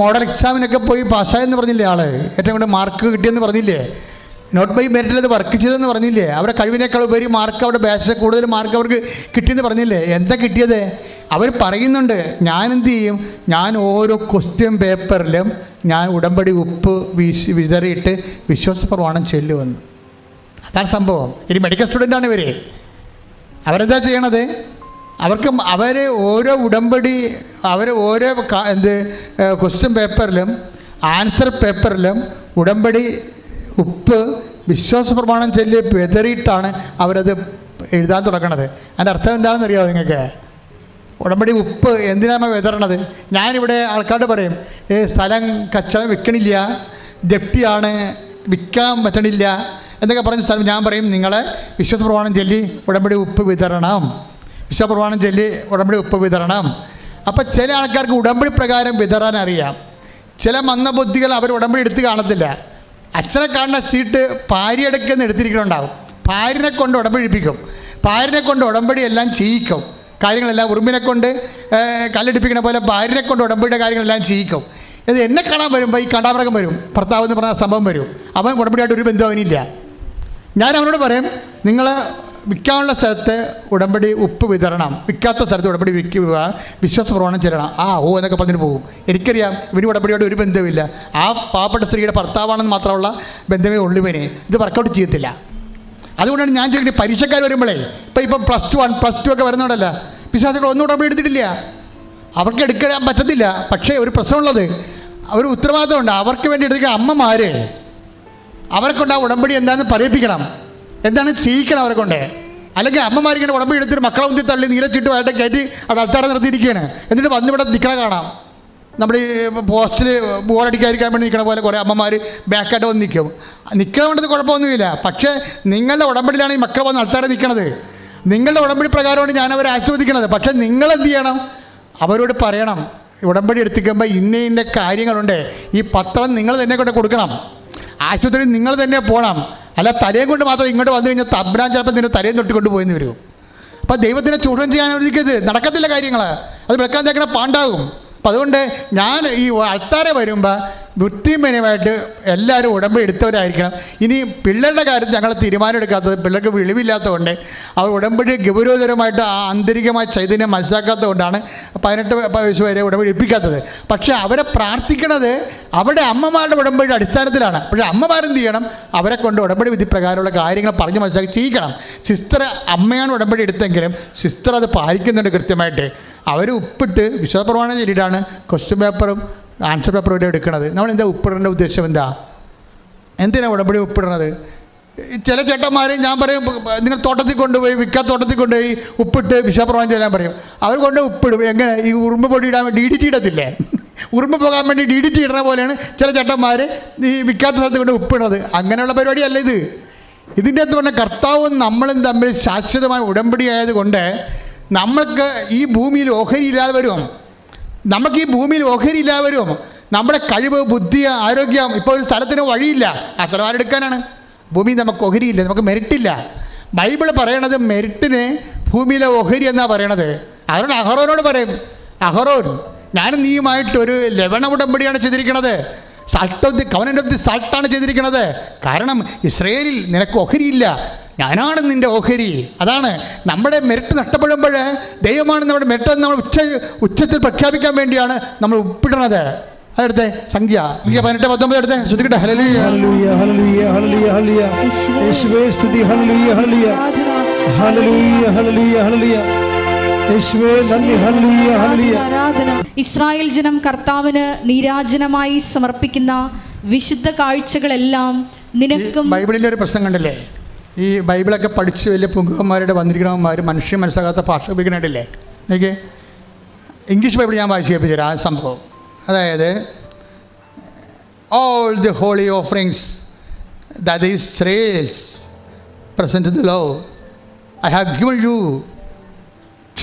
Model എക്സാമിനൊക്കെ പോയി പാസ്സായെന്ന് പറഞ്ഞില്ലേ ആൾ, ഏറ്റവും കൂടുതൽ മാർക്ക് കിട്ടിയെന്ന് പറഞ്ഞില്ലേ, നോട്ട് ബൈ മെറിറ്റിൽ അത് വർക്ക് ചെയ്തെന്ന് പറഞ്ഞില്ലേ, അവരുടെ കഴിവിനേക്കാൾ ഉപരി മാർക്ക് അവരുടെ ബാച്ചിൽ കൂടുതൽ മാർക്ക് അവർക്ക് കിട്ടിയെന്ന് പറഞ്ഞില്ലേ. എന്താ കിട്ടിയത്? അവർ പറയുന്നുണ്ട്, ഞാൻ എന്ത് ചെയ്യും, ഞാൻ ഓരോ ക്വസ്റ്റ്യൻ പേപ്പറിലും ഞാൻ ഉടമ്പടി ഉപ്പ് വിതറിയിട്ട് വിശ്വാസ പ്രമാണം ചൊല്ലുമെന്ന്. അതാണ് സംഭവം. ഇനി മെഡിക്കൽ സ്റ്റുഡൻ്റാണ് ഇവർ. അവരെന്താ ചെയ്യണത്? അവർ ഓരോ ഉടമ്പടി ഓരോ ക്വസ്റ്റ്യൻ പേപ്പറിലും ആൻസർ പേപ്പറിലും ഉടമ്പടി ഉപ്പ് വിശ്വാസ പ്രമാണം ചൊല്ലി വിതറിയിട്ടാണ് അവരത് എഴുതാൻ തുടങ്ങണത്. അതിൻ്റെ അർത്ഥം എന്താണെന്ന് അറിയാമോ നിങ്ങൾക്ക്? ഉടമ്പടി ഉപ്പ് എന്തിനാണ് വിതറണത്? ഞാനിവിടെ ആൾക്കാരോട് പറയും, സ്ഥലം കച്ചവടം വിൽക്കണില്ല, ജപ്തിയാണ്, വിൽക്കാൻ പറ്റണില്ല എന്നൊക്കെ പറഞ്ഞ സ്ഥലം ഞാൻ പറയും, നിങ്ങൾ വിശ്വാസ പ്രമാണം ചൊല്ലി ഉടമ്പടി ഉപ്പ് വിതരണം, വിശ്വാസ പ്രമാണം ചൊല്ലി ഉടമ്പടി ഉപ്പ് വിതരണം. അപ്പോൾ ചില ആൾക്കാർക്ക് ഉടമ്പടി പ്രകാരം വിതറാൻ അറിയാം. ചില മന്ദബുദ്ധികൾ അവർ ഉടമ്പടി എടുത്ത് കാണത്തില്ല. അച്ഛനെ കാണുന്ന സീറ്റ് ഭാര്യയെടുക്കുന്ന എടുത്തിരിക്കണുണ്ടാവും. ഭാര്യനെ കൊണ്ട് ഉടമ്പടി എടുപ്പിക്കും, ഭാര്യനെ കൊണ്ട് ഉടമ്പടി എല്ലാം ചെയ്യിക്കും. കാര്യങ്ങളെല്ലാം ഉറുമ്പിനെ കൊണ്ട് കല്ലെടുപ്പിക്കണ പോലെ ഭാര്യനെ കൊണ്ട് ഉടമ്പടിയുടെ കാര്യങ്ങളെല്ലാം ചെയ്യിക്കും. ഇത് എന്നെ കാണാൻ വരുമ്പോൾ ഈ കണ്ടാമൃഗം വരും, ഭർത്താവ് എന്ന് പറഞ്ഞ സംഭവം വരും. അവൻ ഉടമ്പടിയായിട്ട് ഒരു ബന്ധം അവനില്ല. ഞാൻ അവനോട് പറയും, നിങ്ങൾ വിൽക്കാനുള്ള സ്ഥലത്ത് ഉടമ്പടി ഉപ്പ് വിതരണം, വിൽക്കാത്ത സ്ഥലത്ത് ഉടമ്പടി വിൽക്കുക, വിശ്വാസ പ്രമാണം ചെല്ലണം. എന്നൊക്കെ പറഞ്ഞിട്ട് പോകും. എനിക്കറിയാം ഇവന് ഉടമ്പടിയോട് ഒരു ബന്ധമില്ല. ആ പാവപ്പെട്ട സ്ത്രീയുടെ ഭർത്താവാണെന്ന് മാത്രമുള്ള ബന്ധമേ ഉള്ളൂ ഇവന്. ഇത് വർക്കൗട്ട് ചെയ്യത്തില്ല. അതുകൊണ്ടാണ് ഞാൻ ചോദിക്കുന്നത്, പരീക്ഷക്കാർ വരുമ്പോഴേ ഇപ്പം പ്ലസ് 1 പ്ലസ് 2 ഒക്കെ വരുന്നുണ്ടല്ലോ, വിശ്വാസികൾ ഒന്നും ഉടമ്പടി എടുത്തിട്ടില്ല, അവർക്ക് എടുക്കാൻ പറ്റത്തില്ല. പക്ഷേ ഒരു പ്രശ്നമുള്ളത്, ഒരു ഉത്തരവാദിത്തമുണ്ട്. അവർക്ക് വേണ്ടി എടുക്കുക അമ്മമാർ, അവരെ കൊണ്ട് ആ ഉടമ്പടി എന്താണെന്ന് പറയിപ്പിക്കണം, എന്താണ് ചെയ്യിക്കണം അവരെ കൊണ്ട്. അല്ലെങ്കിൽ അമ്മമാരിങ്ങനെ ഉടമ്പടി എടുത്തിട്ട് മക്കളെ മുന്തി തള്ളി നീലച്ചിട്ട് ആയിട്ട് കയറ്റി അത് അൾത്താര നിർത്തിയിരിക്കുകയാണ്. എന്നിട്ട് വന്നിവിടെ നിൽക്കണ കാണാം. നമ്മുടെ ഈ പോസ്റ്റിൽ ബോർഡടിക്കാതിരിക്കാൻ വേണ്ടി നിൽക്കണ പോലെ കുറേ അമ്മമാർ ബാക്കായിട്ട് വന്ന് നിൽക്കണതുകൊണ്ട് കുഴപ്പമൊന്നുമില്ല. പക്ഷേ നിങ്ങളുടെ ഉടമ്പടിയിലാണ് ഈ മക്കൾ വന്ന് അൾത്താര നിൽക്കണത്. നിങ്ങളുടെ ഉടമ്പടി പ്രകാരമാണ് ഞാൻ അവരെ ആസ്വദിക്കുന്നത്. പക്ഷേ നിങ്ങളെന്ത് ചെയ്യണം? അവരോട് പറയണം, ഉടമ്പടി എടുത്തിക്കുമ്പോൾ ഇന്ന കാര്യങ്ങളുണ്ട്, ഈ പത്രം നിങ്ങൾ തന്നെ കൊണ്ട് കൊടുക്കണം, ആശുപത്രി നിങ്ങൾ തന്നെ പോകണം. അല്ല തലയും കൊണ്ട് മാത്രം ഇങ്ങോട്ട് വന്നു കഴിഞ്ഞാൽ തബ്രാൻ ചിലപ്പോൾ നിന്നെ തലയും തൊട്ടിക്കൊണ്ട് പോയെന്ന് വരും. അപ്പോൾ ദൈവത്തിനെ ചൂഷണം ചെയ്യാൻ ഒരിക്കരുത്, നടക്കത്തില്ല കാര്യങ്ങൾ. അത് വിളക്കാൻ തേക്കണ പാണ്ടാകും. അപ്പം അതുകൊണ്ട് ഞാൻ ഈ അൾത്താരെ വരുമ്പോൾ വൃത്തിമനമായിട്ട് എല്ലാവരും ഉടമ്പടി എടുത്തവരായിരിക്കണം. ഇനി പിള്ളേരുടെ കാര്യത്തിൽ ഞങ്ങൾ തീരുമാനം എടുക്കാത്തത്, പിള്ളേർക്ക് വെളിവില്ലാത്തതുകൊണ്ട് അവർ ഉടമ്പടി ഗൗരവതരമായിട്ട് ആ ആന്തരികമായ ചൈതന്യം മനസ്സിലാക്കാത്തതുകൊണ്ടാണ് 18 വയസ്സ് വരെ ഉടമ്പടി എടുപ്പിക്കാത്തത്. പക്ഷേ അവരെ പ്രാർത്ഥിക്കണത് അവരുടെ അമ്മമാരുടെ ഉടമ്പടിയുടെ അടിസ്ഥാനത്തിലാണ്. പക്ഷേ അമ്മമാരെന്ത് ചെയ്യണം? അവരെ കൊണ്ട് ഉടമ്പടി വിധി പ്രകാരമുള്ള കാര്യങ്ങൾ പറഞ്ഞ് മനസ്സിലാക്കി ചെയ്യിക്കണം. സിസ്റ്റർ അമ്മയാണ് ഉടമ്പടി എടുത്തെങ്കിലും സിസ്റ്റർ അത് പാലിക്കുന്നുണ്ട് കൃത്യമായിട്ട്. അവർ ഉപ്പിട്ട് വിശ്വാസ പ്രമാണം ചൊല്ലിയിട്ടാണ് ക്വസ്റ്റ്യൻ പേപ്പറും ആൻസർ പേപ്പറും ഇവിടെ എടുക്കുന്നത്. നമ്മളെന്താ ഉപ്പിടേണ്ട ഉദ്ദേശം എന്താ? എന്തിനാണ് ഉടമ്പടി ഉപ്പിടുന്നത്? ചില ചേട്ടന്മാർ ഞാൻ പറയും, നിങ്ങൾ തോട്ടത്തിൽ കൊണ്ടുപോയി തോട്ടത്തിൽ കൊണ്ടുപോയി ഉപ്പിട്ട് വിശ്വാസപ്രമാണം ചെല്ലാൻ പറയും. അവർ കൊണ്ട് ഉപ്പിടും. എങ്ങനെ? ഈ ഉറുമ്പ് പൊടി ഇടാൻ വേണ്ടി DDT ഇടത്തില്ലേ? ഉറുമ്പ് പോകാൻ വേണ്ടി DDT ഇടുന്ന പോലെയാണ് ചില ചേട്ടന്മാർ ഈ വിൽക്കാത്ത സ്ഥലത്ത് കൊണ്ട് ഉപ്പിടുന്നത്. അങ്ങനെയുള്ള പരിപാടിയല്ല ഇത്. ഇതിൻ്റെ അകത്ത് പറഞ്ഞ കർത്താവും നമ്മളും തമ്മിൽ ശാശ്വതമായ ഉടമ്പടി ആയതുകൊണ്ട് നമ്മൾക്ക് ഈ ഭൂമിയിൽ ഓഹരിയില്ലാതെ വരും. നമുക്ക് ഈ ഭൂമിയിൽ ഓഹരിയില്ലാതെ വരും. നമ്മുടെ കഴിവ്, ബുദ്ധി, ആരോഗ്യം. ഇപ്പോൾ ഒരു സ്ഥലത്തിന് വഴിയില്ല, ആ സ്ഥലം ആരെടുക്കാനാണ്? ഭൂമിയിൽ നമുക്ക് ഓഹരിയില്ല, നമുക്ക് മെറിറ്റില്ല. ബൈബിൾ പറയണത് മെറിറ്റിന് ഭൂമിയിലെ ഓഹരി എന്നാണ് പറയണത്. അതുകൊണ്ട് അഹറോനോട് പറയും, അഹറോൻ ഞാനും നീയുമായിട്ടൊരു ലവണ ഉടമ്പടിയാണ് ചെയ്തിരിക്കുന്നത്. Salt of the covenant of the സാൾട്ടാണ് ചെയ്തിരിക്കുന്നത്. കാരണം ഇസ്രയേലിൽ നിനക്ക് ഓഹരിയില്ല, ഞാനാണ് നിൻ്റെ ഓഹരി. അതാണ് നമ്മുടെ മെറിറ്റ് നഷ്ടപ്പെടുമ്പോൾ ദൈവമാണ് നമ്മുടെ മെറിറ്റ് എന്ന് നമ്മൾ ഉച്ചത്തിൽ പ്രഖ്യാപിക്കാൻ വേണ്ടിയാണ് നമ്മൾ ഉപ്പിടുന്നത്. അതെടുത്തെ സംഖ്യ 18-19 എടുത്തേ, ശ്രദ്ധിക്കട്ടെ. ഹല്ലേലൂയ ഹല്ലേലൂയ ഹല്ലേലൂയ ഹല്ലേലൂയ യേശുവേ സ്തുതി. Hallelujah hallelujah hallelujah hallelujah hallelujah യേശുവേ നന്ദി. Hallelujah hallelujah. ഇസ്രായേൽ ജനം കർത്താവിന് നീരാജനമായി സമർപ്പിക്കുന്ന വിശുദ്ധ കാഴ്ചകളെല്ലാം നിനക്കും. ബൈബിളിൻ്റെ ഒരു പ്രശ്നം കണ്ടില്ലേ? ഈ ബൈബിളൊക്കെ പഠിച്ച് വലിയ പുങ്കന്മാരുടെ വന്നിരിക്കണവന്മാർ മനുഷ്യൻ മനസ്സിലാകാത്ത ഭാഷ ഉപയോഗിക്കുന്നുണ്ടല്ലേ? എനിക്ക് ഇംഗ്ലീഷ് ബൈബിൾ ഞാൻ വായിച്ച് കേൾപ്പിച്ചു തരാം. ആ സംഭവം അതായത് all the holy offerings that the Israelites present to the Lord I have given you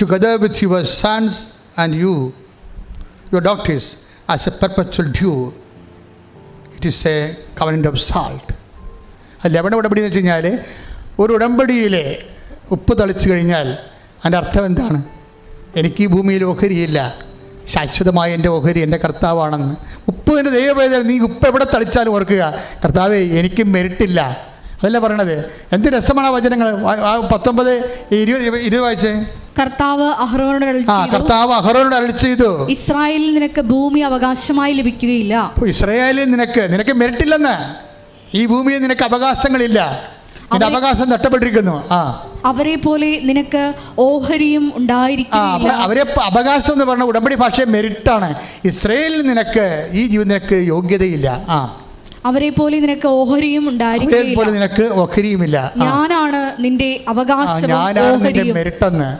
together with your sons and your daughters as a perpetual due. It is a covenant of salt. ലവണ ഉടമ്പടി എന്ന് വെച്ച് കഴിഞ്ഞാൽ ഒരു ഉടമ്പടിയിൽ ഉപ്പ് തളിച്ചു കഴിഞ്ഞാൽ അതിൻ്റെ അർത്ഥം എന്താണ്? എനിക്ക് ഈ ഭൂമിയിൽ ഓഹരിയില്ല, ശാശ്വതമായ എൻ്റെ ഓഹരി എൻ്റെ കർത്താവാണെന്ന് ഉപ്പ് നിൻ്റെ ദൈവവേദന, നീ ഉപ്പ് എവിടെ തളിച്ചാലും ഓർക്കുക, കർത്താവേ എനിക്ക് മെരിട്ടില്ല. അതല്ല പറയണത്. എന്ത് രസമാണ് ആ വചനങ്ങൾ. 19-20 വായിച്ചേ. കർത്താവ് അഹരോനോട് അരുളി ചെയ്തു, ഇസ്രായേലിൽ നിനക്ക് ഭൂമി അവകാശമായി ലഭിക്കുകയില്ല. ഇസ്രായേലിൽ നിനക്ക് മെരിട്ടില്ലെന്ന്, ഈ ഭൂമിയിൽ നിനക്ക് അവകാശങ്ങളില്ല, നിന്റെ അവകാശം നഷ്ടപ്പെട്ടിരിക്കുന്നു. അവരെ പോലെ നിനക്ക് ഓഹരിയും ഉണ്ടായിരിക്കില്ല. അവരെ അവകാശം എന്ന് പറഞ്ഞ ഉടമ്പടി ഭാഷ മെരിട്ടാണ്. ഇസ്രായേലിൽ നിനക്ക് ഈ ജീവിതം നിനക്ക് യോഗ്യതയില്ല. അവരെ പോലെ നിനക്ക് ഓഹരിയും ഉണ്ടായിരിക്കില്ല. നിനക്ക് ഓഹരിയുമില്ല. ഞാനാണ് നിന്റെ അവകാശം, ഞാനാണ് നിന്റെ മെരിട്ടെന്ന്,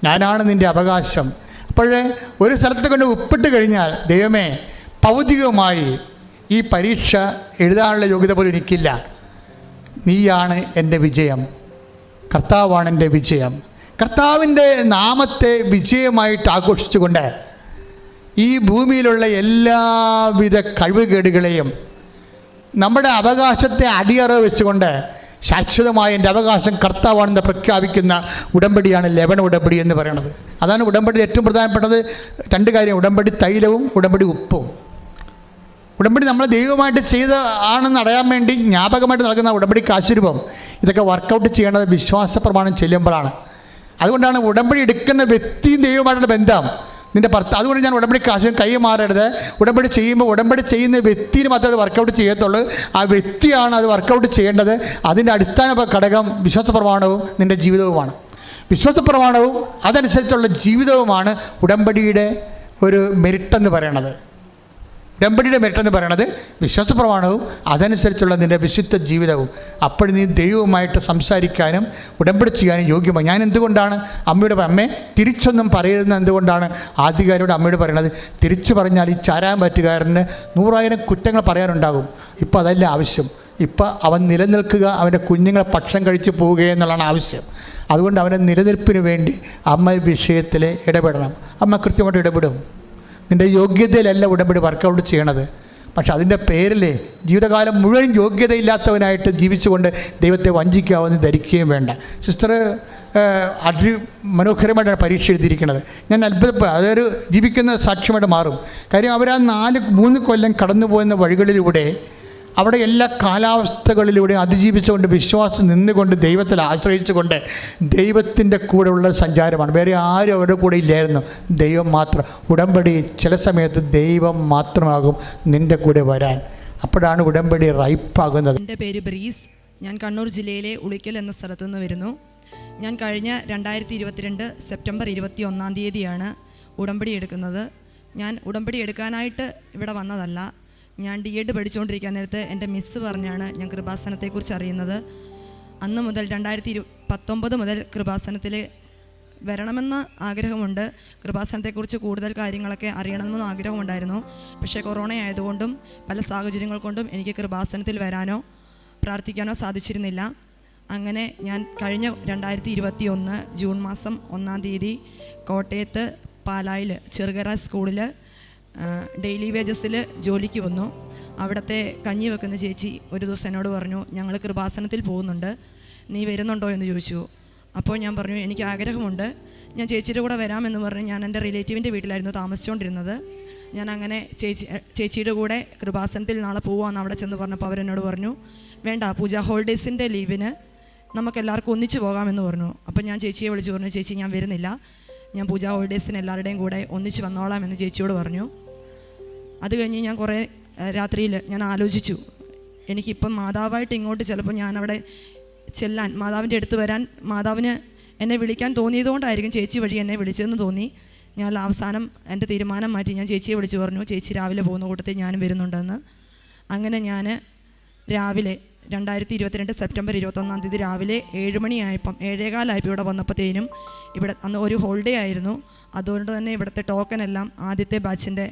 ഞാനാണ് നിന്റെ അവകാശം. അപ്പോഴേ ഒരു സ്ഥലത്ത് കൊണ്ട് ഉപ്പിട്ട് കഴിഞ്ഞാൽ, ദൈവമേ ഭൗതികമായി ഈ പരീക്ഷ എഴുതാനുള്ള യോഗ്യത പോലും എനിക്കില്ല, നീയാണ് എൻ്റെ വിജയം, കർത്താവാണ് എൻ്റെ വിജയം. കർത്താവിൻ്റെ നാമത്തെ വിജയമായിട്ട് ആഘോഷിച്ചുകൊണ്ട് ഈ ഭൂമിയിലുള്ള എല്ലാവിധ കഴിവുകേടുകളെയും നമ്മുടെ അവകാശത്തെ അടിയറവ് വെച്ചുകൊണ്ട് ശാശ്വതമായ എൻ്റെ അവകാശം കർത്താവാണെന്ന് പ്രഖ്യാപിക്കുന്ന ഉടമ്പടിയാണ് ലെവൻ ഉടമ്പടി എന്ന് പറയുന്നത്. അതാണ് ഉടമ്പടി ഏറ്റവും പ്രധാനപ്പെട്ടത്. 2 കാര്യം: ഉടമ്പടി തൈലവും ഉടമ്പടി ഉപ്പും. ഉടമ്പടി നമ്മൾ ദൈവമായിട്ട് ചെയ്ത ആണെന്ന് അറിയാൻ വേണ്ടി ജ്ഞാപകമായിട്ട് നൽകുന്ന ഉടമ്പടി കാശുരൂപം. ഇതൊക്കെ വർക്കൗട്ട് ചെയ്യേണ്ടത് വിശ്വാസ പ്രമാണം ചെല്ലുമ്പോഴാണ്. അതുകൊണ്ടാണ് ഉടമ്പടി എടുക്കുന്ന വ്യക്തിയും ദൈവമായിട്ടുള്ള ബന്ധം നിൻ്റെ അതുകൊണ്ട് ഞാൻ ഉടമ്പടി കാശ് കൈ മാറരുത്. ഉടമ്പടി ചെയ്യുമ്പോൾ ഉടമ്പടി ചെയ്യുന്ന വ്യക്തിയിൽ മാത്രമേ അത് വർക്കൗട്ട് ചെയ്യത്തുള്ളൂ. ആ വ്യക്തിയാണ് അത് വർക്കൗട്ട് ചെയ്യേണ്ടത്. അതിൻ്റെ അടിസ്ഥാന ഘടകം വിശ്വാസ പ്രമാണവും നിൻ്റെ ജീവിതവുമാണ്. വിശ്വാസ പ്രമാണവും അതനുസരിച്ചുള്ള ജീവിതവുമാണ് ഉടമ്പടിയുടെ ഒരു മെരിട്ടെന്ന് പറയണത്. ഉടമ്പടിയുടെ മെരിട്ടെന്ന് പറയണത് വിശ്വാസ പ്രമാണവും അതനുസരിച്ചുള്ള നിൻ്റെ വിശുദ്ധ ജീവിതവും. അപ്പോൾ നീ ദൈവവുമായിട്ട് സംസാരിക്കാനും ഉടമ്പടി ചെയ്യാനും യോഗ്യമായി. ഞാൻ എന്തുകൊണ്ടാണ് അമ്മയെ തിരിച്ചൊന്നും പറയുന്നത് എന്തുകൊണ്ടാണ് ആദ്യകാരോട് അമ്മയോട് പറയണത്? തിരിച്ചു പറഞ്ഞാൽ ഈ ചാരാൻ പറ്റുകാരന് 100,000 കുറ്റങ്ങൾ പറയാനുണ്ടാകും. ഇപ്പോൾ അതല്ല ആവശ്യം. ഇപ്പോൾ അവൻ നിലനിൽക്കുക, അവൻ്റെ കുഞ്ഞുങ്ങളെ പക്ഷം കഴിച്ച് പോവുക എന്നുള്ളതാണ് ആവശ്യം. അതുകൊണ്ട് അവൻ്റെ നിലനിൽപ്പിന് വേണ്ടി അമ്മ വിഷയത്തിൽ ഇടപെടണം. അമ്മ കൃത്യമായിട്ട് ഇടപെടും. നിൻ്റെ യോഗ്യതയിലല്ല ഉടമ്പടി വർക്കൗട്ട് ചെയ്യണത്. പക്ഷെ അതിൻ്റെ പേരിൽ ജീവിതകാലം മുഴുവൻ യോഗ്യതയില്ലാത്തവനായിട്ട് ജീവിച്ചുകൊണ്ട് ദൈവത്തെ വഞ്ചിക്കാമെന്ന് ധരിക്കുകയും വേണ്ട. സിസ്റ്റർ മനോഹരമായിട്ടാണ് പരീക്ഷ എഴുതിയിരിക്കുന്നത്. ഞാൻ അതൊരു ജീവിക്കുന്ന സാക്ഷ്യമായിട്ട് മാറും. കാര്യം അവർ ആ 3 കൊല്ലം കടന്നു പോകുന്ന വഴികളിലൂടെ അവിടെ എല്ലാ കാലാവസ്ഥകളിലൂടെ അതിജീവിച്ചുകൊണ്ട് വിശ്വാസം നിന്നുകൊണ്ട് ദൈവത്തിൽ ആശ്രയിച്ചുകൊണ്ട് ദൈവത്തിൻ്റെ കൂടെയുള്ള സഞ്ചാരമാണ്. വേറെ ആരും അവരുടെ കൂടെ ഇല്ലായിരുന്നു, ദൈവം മാത്രം. ഉടമ്പടി ചില സമയത്ത് ദൈവം മാത്രമാകും നിൻ്റെ കൂടെ വരാൻ. അപ്പോഴാണ് ഉടമ്പടി റൈപ്പാകുന്നത്. എൻ്റെ പേര് ബ്രീസ്. ഞാൻ കണ്ണൂർ ജില്ലയിലെ ഉളിക്കൽ എന്ന സ്ഥലത്തുനിന്ന് വരുന്നു. ഞാൻ കഴിഞ്ഞ 2022 സെപ്റ്റംബർ 21 ഉടമ്പടി എടുക്കുന്നത്. ഞാൻ ഉടമ്പടി എടുക്കാനായിട്ട് ഇവിടെ വന്നതല്ല. ഞാൻ DED പഠിച്ചുകൊണ്ടിരിക്കാൻ നേരത്ത് എൻ്റെ മിസ്സ് പറഞ്ഞാണ് ഞാൻ കൃപാസനത്തെക്കുറിച്ച് അറിയുന്നത്. അന്ന് മുതൽ 2019 മുതൽ കൃപാസനത്തിൽ വരണമെന്ന് ആഗ്രഹമുണ്ട്. കൃപാസനത്തെക്കുറിച്ച് കൂടുതൽ കാര്യങ്ങളൊക്കെ അറിയണമെന്ന് ആഗ്രഹമുണ്ടായിരുന്നു. പക്ഷേ കൊറോണ ആയതുകൊണ്ടും പല സാഹചര്യങ്ങൾ കൊണ്ടും എനിക്ക് കൃപാസനത്തിൽ വരാനോ പ്രാർത്ഥിക്കാനോ സാധിച്ചിരുന്നില്ല. അങ്ങനെ ഞാൻ കഴിഞ്ഞ 2021 ജൂൺ മാസം 1 കോട്ടയത്ത് പാലായിൽ ചെറുകര സ്കൂളിൽ ഡെയിലി വേജസിൽ ജോലിക്ക് വന്നു. അവിടുത്തെ കഞ്ഞി വെക്കുന്ന ചേച്ചി ഒരു ദിവസം എന്നോട് പറഞ്ഞു, ഞങ്ങൾ കൃപാസനത്തിൽ പോകുന്നുണ്ട്, നീ വരുന്നുണ്ടോ എന്ന് ചോദിച്ചു. അപ്പോൾ ഞാൻ പറഞ്ഞു എനിക്ക് ആഗ്രഹമുണ്ട്, ഞാൻ ചേച്ചിയുടെ കൂടെ വരാമെന്ന് പറഞ്ഞ് ഞാൻ എൻ്റെ റിലേറ്റീവിൻ്റെ വീട്ടിലായിരുന്നു താമസിച്ചുകൊണ്ടിരുന്നത്. ഞാൻ അങ്ങനെ ചേച്ചിയുടെ കൂടെ കൃപാസനത്തിൽ നാളെ പോവാമെന്ന് അവിടെ ചെന്ന് പറഞ്ഞപ്പോൾ അവരെന്നോട് പറഞ്ഞു, വേണ്ട, പൂജ ഹോളിഡേയ്സിൻ്റെ ലീവിന് നമുക്കെല്ലാവർക്കും ഒന്നിച്ച് പോകാമെന്ന് പറഞ്ഞു. അപ്പോൾ ഞാൻ ചേച്ചിയെ വിളിച്ച് പറഞ്ഞു, ചേച്ചി ഞാൻ വരുന്നില്ല, ഞാൻ പൂജ ഹോളിഡേയ്സിന് എല്ലാവരുടെയും കൂടെ ഒന്നിച്ച് വന്നോളാം എന്ന് ചേച്ചിയോട് പറഞ്ഞു. അത് കഴിഞ്ഞ് ഞാൻ കുറേ രാത്രിയിൽ ഞാൻ ആലോചിച്ചു, എനിക്കിപ്പം മാതാവായിട്ട് ഇങ്ങോട്ട് ചിലപ്പോൾ ഞാനവിടെ ചെല്ലാൻ, മാതാവിൻ്റെ അടുത്ത് വരാൻ മാതാവിന് എന്നെ വിളിക്കാൻ തോന്നിയതുകൊണ്ടായിരിക്കും ചേച്ചി വഴി എന്നെ വിളിച്ചതെന്ന് തോന്നി. ഞാൻ അവസാനം എൻ്റെ തീരുമാനം മാറ്റി ഞാൻ ചേച്ചിയെ വിളിച്ച് പറഞ്ഞു, ചേച്ചി രാവിലെ പോകുന്ന കൂട്ടത്തിൽ ഞാനും വരുന്നുണ്ടെന്ന്. അങ്ങനെ ഞാൻ രാവിലെ 2022 സെപ്റ്റംബർ 21 രാവിലെ 7 മണിയായപ്പം 7:15 ഇവിടെ വന്നപ്പോഴത്തേനും ഇവിടെ അന്ന് ഒരു ഹോളിഡേ ആയിരുന്നു. അതുകൊണ്ട് തന്നെ ഇവിടുത്തെ ടോക്കൺ എല്ലാം ആദ്യത്തെ ബാച്ചിൻ്റെ